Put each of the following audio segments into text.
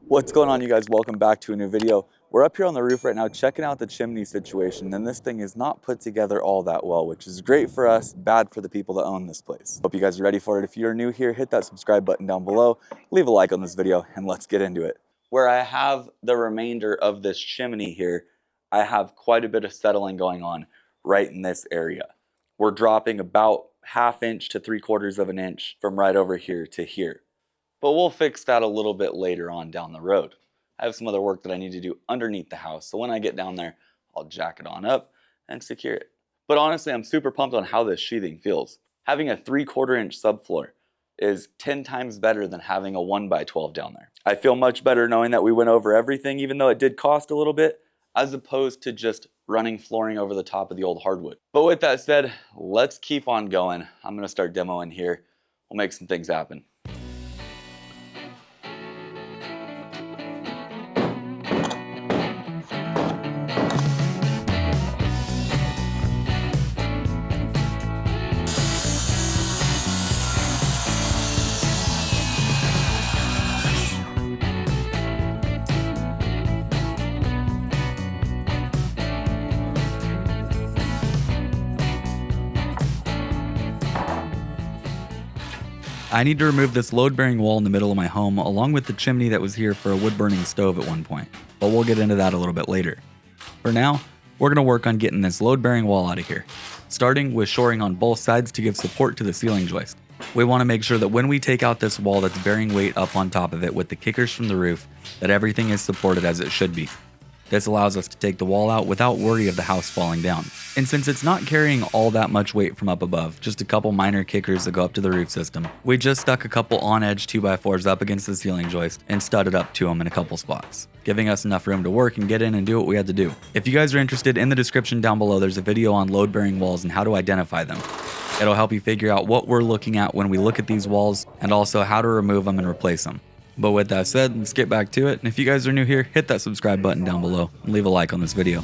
What's going on, you guys? Welcome back to a new video. We're up here on the roof right now checking out the chimney situation, and this thing is not put together all that well, which is great for us, bad for the people that own this place. Hope you guys are ready for it. If you're new here, hit that subscribe button down below, leave a like on this video, and let's get into it. Where I have the remainder of this chimney here, I have quite a bit of settling going on right in this area. We're dropping about 1/2 inch to 3/4 of an inch from right over here to here. But we'll fix that a little bit later on down the road. I have some other work that I need to do underneath the house, so when I get down there, I'll jack it on up and secure it. But honestly, I'm super pumped on how this sheathing feels. Having a 3/4 inch subfloor is 10 times better than having a 1x12 down there. I feel much better knowing that we went over everything, even though it did cost a little bit, as opposed to just running flooring over the top of the old hardwood. But with that said, let's keep on going. I'm gonna start demoing here. We'll make some things happen. I need to remove this load-bearing wall in the middle of my home, along with the chimney that was here for a wood-burning stove at one point, but we'll get into that a little bit later. For now, we're going to work on getting this load-bearing wall out of here, starting with shoring on both sides to give support to the ceiling joist. We want to make sure that when we take out this wall that's bearing weight up on top of it with the kickers from the roof, that everything is supported as it should be. This allows us to take the wall out without worry of the house falling down. And since it's not carrying all that much weight from up above, just a couple minor kickers that go up to the roof system, we just stuck a couple on-edge 2x4s up against the ceiling joist and studded up to them in a couple spots, giving us enough room to work and get in and do what we had to do. If you guys are interested, in the description down below there's a video on load-bearing walls and how to identify them. It'll help you figure out what we're looking at when we look at these walls, and also how to remove them and replace them. But with that said, let's get back to it. And if you guys are new here, hit that subscribe button down below and leave a like on this video.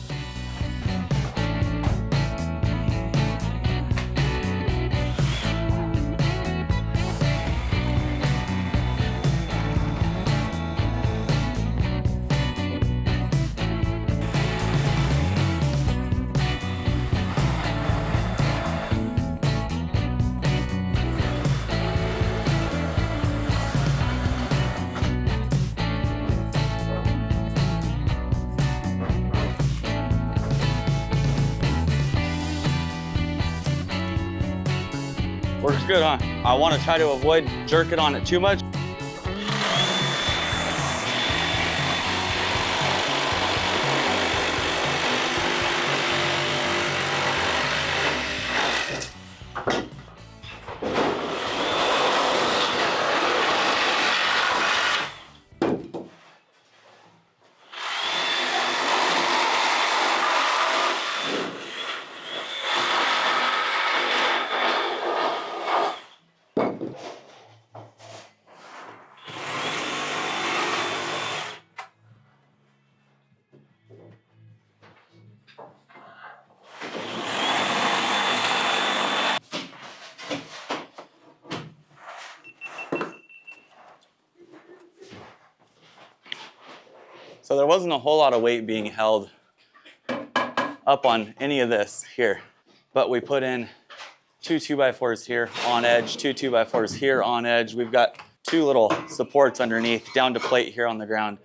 Works good, huh? I want to try to avoid jerking on it too much. So there wasn't a whole lot of weight being held up on any of this here, but we put in two 2x4s here on edge, two 2x4s here on edge. We've got two little supports underneath down to plate here on the ground.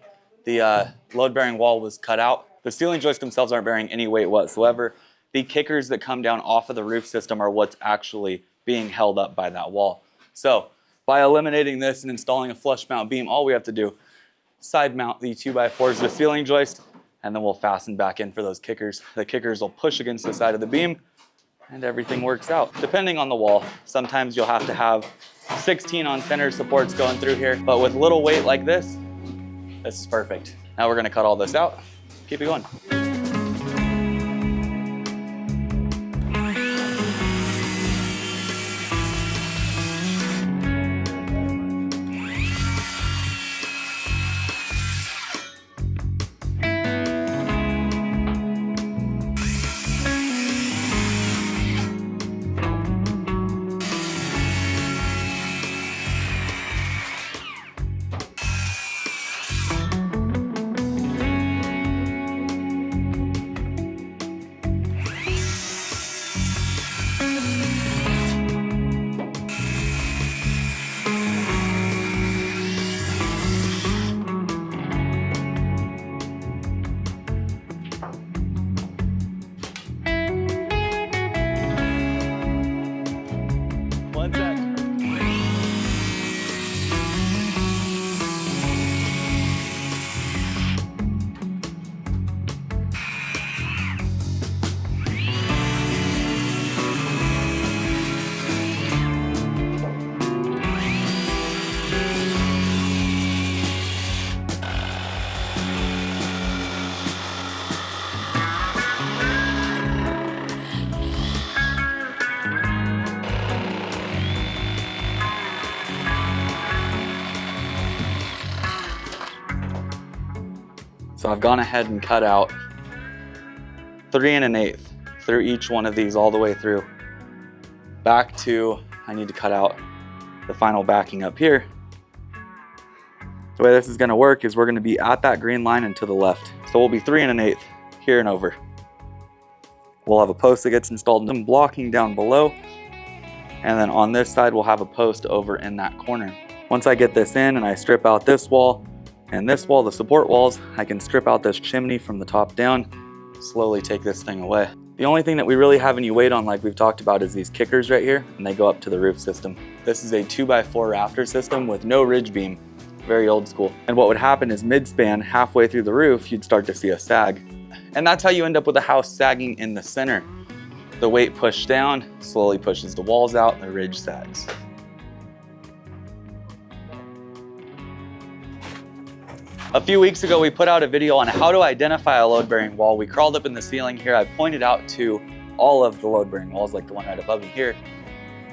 The load-bearing wall was cut out. The ceiling joists themselves aren't bearing any weight whatsoever. The kickers that come down off of the roof system are what's actually being held up by that wall. So by eliminating this and installing a flush mount beam, all we have to do, side mount the 2x4s to the ceiling joist, and then we'll fasten back in for those kickers. The kickers will push against the side of the beam and everything works out. Depending on the wall, sometimes you'll have to have 16 on center supports going through here, but with little weight like this This is perfect. Now we're gonna cut all this out, keep it going. One sec. So I've gone ahead and cut out 3 1/8 through each one of these all the way through. Back to, I need to cut out the final backing up here. The way this is gonna work is we're gonna be at that green line and to the left. So we'll be 3 1/8 here and over. We'll have a post that gets installed and blocking down below. And then on this side, we'll have a post over in that corner. Once I get this in and I strip out this wall and this wall, the support walls, I can strip out this chimney from the top down, slowly take this thing away. The only thing that we really have any weight on, like we've talked about, is these kickers right here, and they go up to the roof system. This is a 2x4 rafter system with no ridge beam, very old school. And what would happen is mid-span, halfway through the roof, you'd start to see a sag. And that's how you end up with a house sagging in the center. The weight pushed down, slowly pushes the walls out, and the ridge sags. A few weeks ago, we put out a video on how to identify a load-bearing wall. We crawled up in the ceiling here. I pointed out to all of the load-bearing walls, like the one right above me here,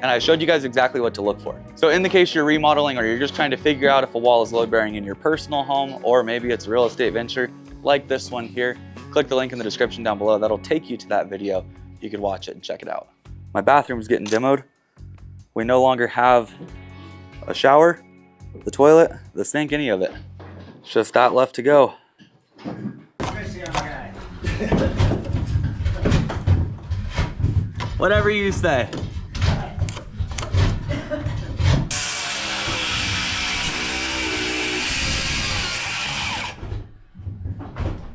and I showed you guys exactly what to look for. So in the case you're remodeling or you're just trying to figure out if a wall is load-bearing in your personal home, or maybe it's a real estate venture like this one here, click the link in the description down below. That'll take you to that video. You could watch it and check it out. My bathroom's getting demoed. We no longer have a shower, the toilet, the sink, any of it. It's just that left to go. Whatever you say.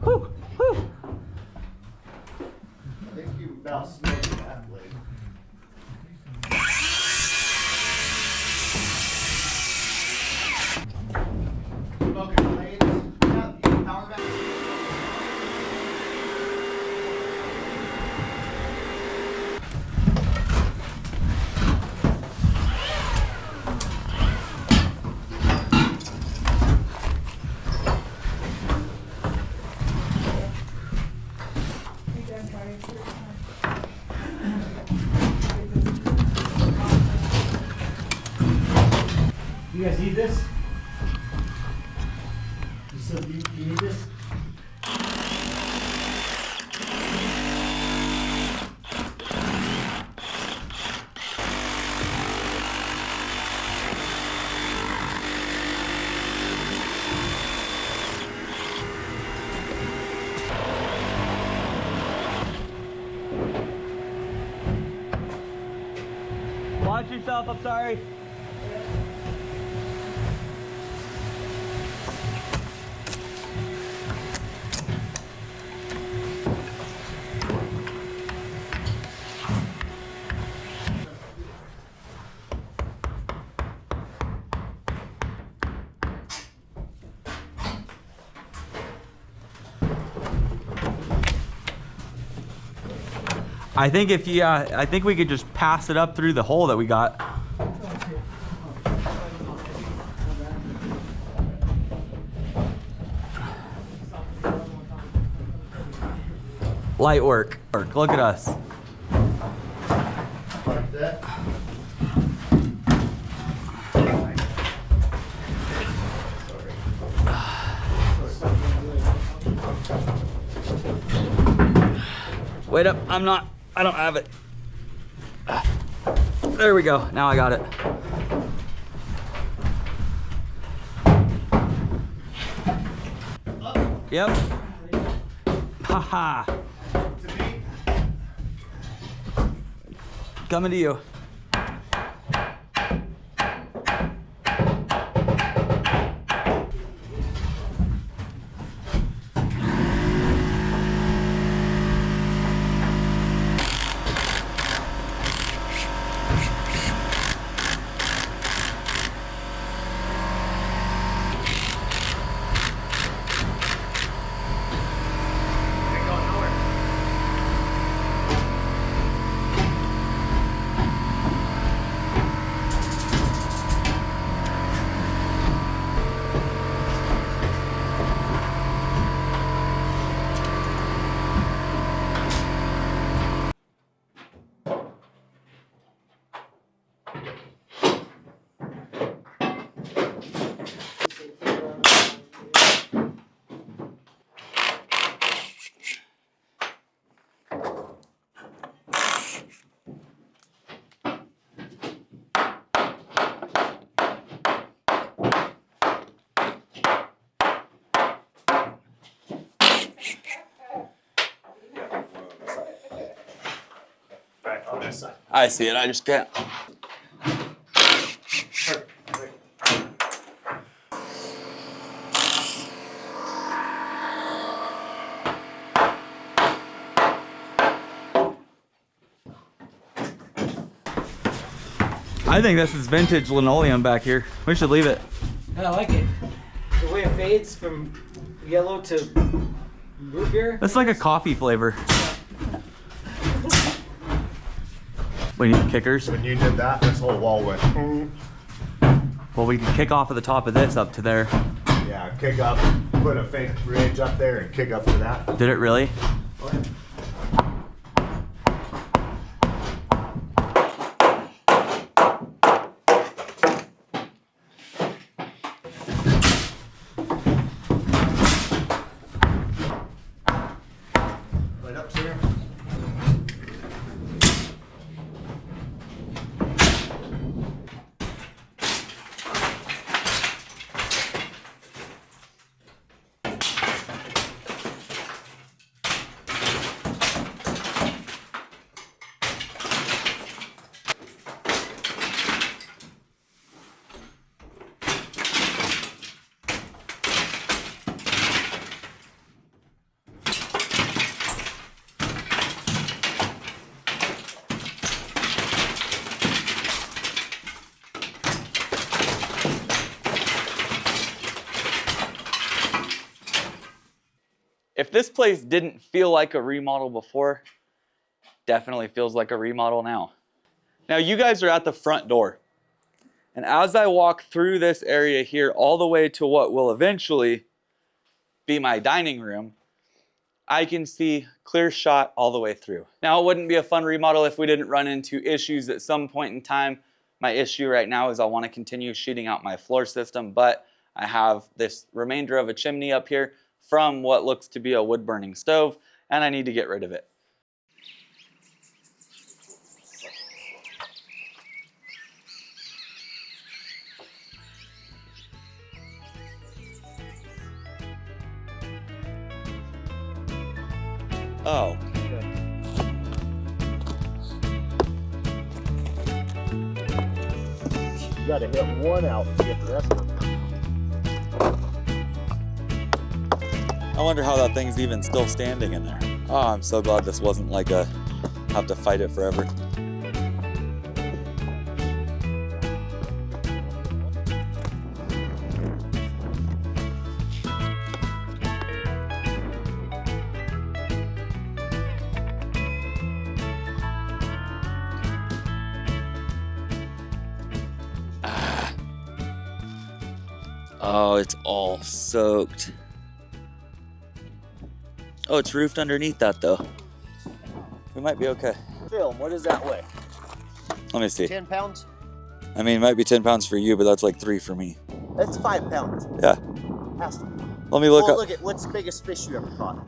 Whew, whew. I think you about smoked that blade. Smoking blades. Got the power back. You guys need this? You said you need this? Watch yourself, I'm sorry. I think if you, I think we could just pass it up through the hole that we got. Light work. Look at us. Like that. Wait up, I don't have it. There we go, now I got it. Yep. Haha. Coming to you. On this side. I see it, I just can't. I think this is vintage linoleum back here. We should leave it. I like it. The way it fades from yellow to root beer. That's like a coffee flavor. We need kickers. When you did that, this whole wall went. Well, we can kick off at the top of this up to there. Yeah, kick up, put a fake bridge up there and kick up to that. Did it really? Right up here. If this place didn't feel like a remodel before, definitely feels like a remodel now. Now you guys are at the front door. And as I walk through this area here all the way to what will eventually be my dining room, I can see clear shot all the way through. Now it wouldn't be a fun remodel if we didn't run into issues at some point in time. My issue right now is I want to continue shooting out my floor system, but I have this remainder of a chimney up here from what looks to be a wood burning stove, and I need to get rid of it. Oh. You gotta hit one out to get the rest of them. I wonder how that thing's even still standing in there. Oh, I'm so glad this wasn't like a have to fight it forever. Oh, it's all soaked. Oh, it's roofed underneath that though. We might be okay. Film, what does that weigh? Let me see. 10 pounds? I mean, it might be 10 pounds for you, but that's like 3 for me. That's 5 pounds. Yeah. Has to be. Let me look Well, up. look at what's the biggest fish you ever caught?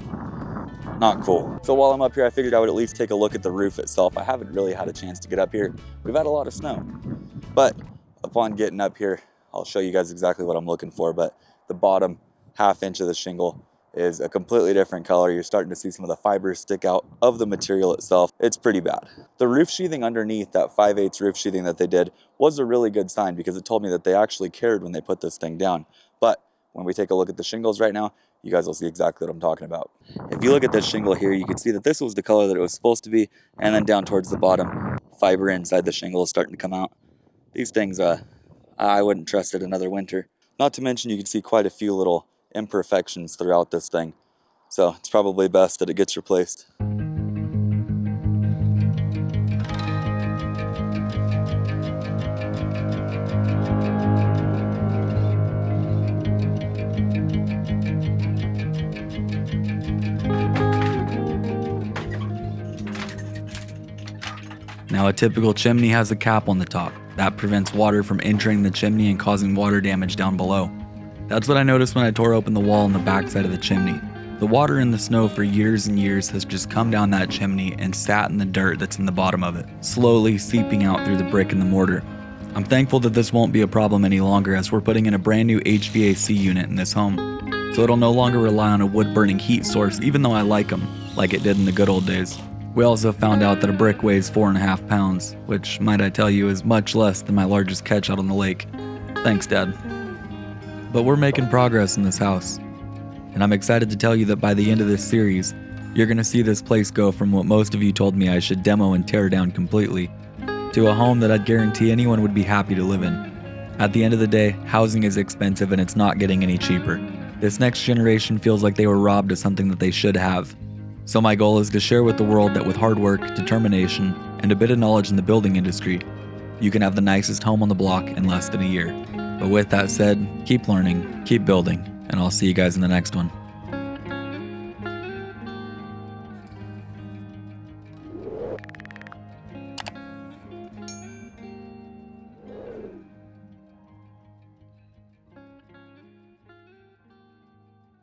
Not cool. So while I'm up here, I figured I would at least take a look at the roof itself. I haven't really had a chance to get up here. We've had a lot of snow. But upon getting up here, I'll show you guys exactly what I'm looking for. But the bottom ½ inch of the shingle is a completely different color. You're starting to see some of the fibers stick out of the material itself. It's pretty bad. The roof sheathing underneath, that 5/8 roof sheathing that they did, was a really good sign because it told me that they actually cared when they put this thing down. But when we take a look at the shingles right now, you guys will see exactly what I'm talking about. If you look at this shingle here, you can see that this was the color that it was supposed to be, and then down towards the bottom, fiber inside the shingle is starting to come out. These things, I wouldn't trust it another winter. Not to mention you can see quite a few little imperfections throughout this thing. So it's probably best that it gets replaced. Now a typical chimney has a cap on the top. That prevents water from entering the chimney and causing water damage down below. That's what I noticed when I tore open the wall on the back side of the chimney. The water in the snow for years and years has just come down that chimney and sat in the dirt that's in the bottom of it, slowly seeping out through the brick and the mortar. I'm thankful that this won't be a problem any longer as we're putting in a brand new HVAC unit in this home. So it'll no longer rely on a wood burning heat source even though I like them, like it did in the good old days. We also found out that a brick weighs 4.5 pounds, which, might I tell you, is much less than my largest catch out on the lake. Thanks, Dad. But we're making progress in this house. And I'm excited to tell you that by the end of this series, you're going to see this place go from what most of you told me I should demo and tear down completely, to a home that I'd guarantee anyone would be happy to live in. At the end of the day, housing is expensive and it's not getting any cheaper. This next generation feels like they were robbed of something that they should have. So my goal is to share with the world that with hard work, determination, and a bit of knowledge in the building industry, you can have the nicest home on the block in less than a year. But with that said, keep learning, keep building, and I'll see you guys in the next one.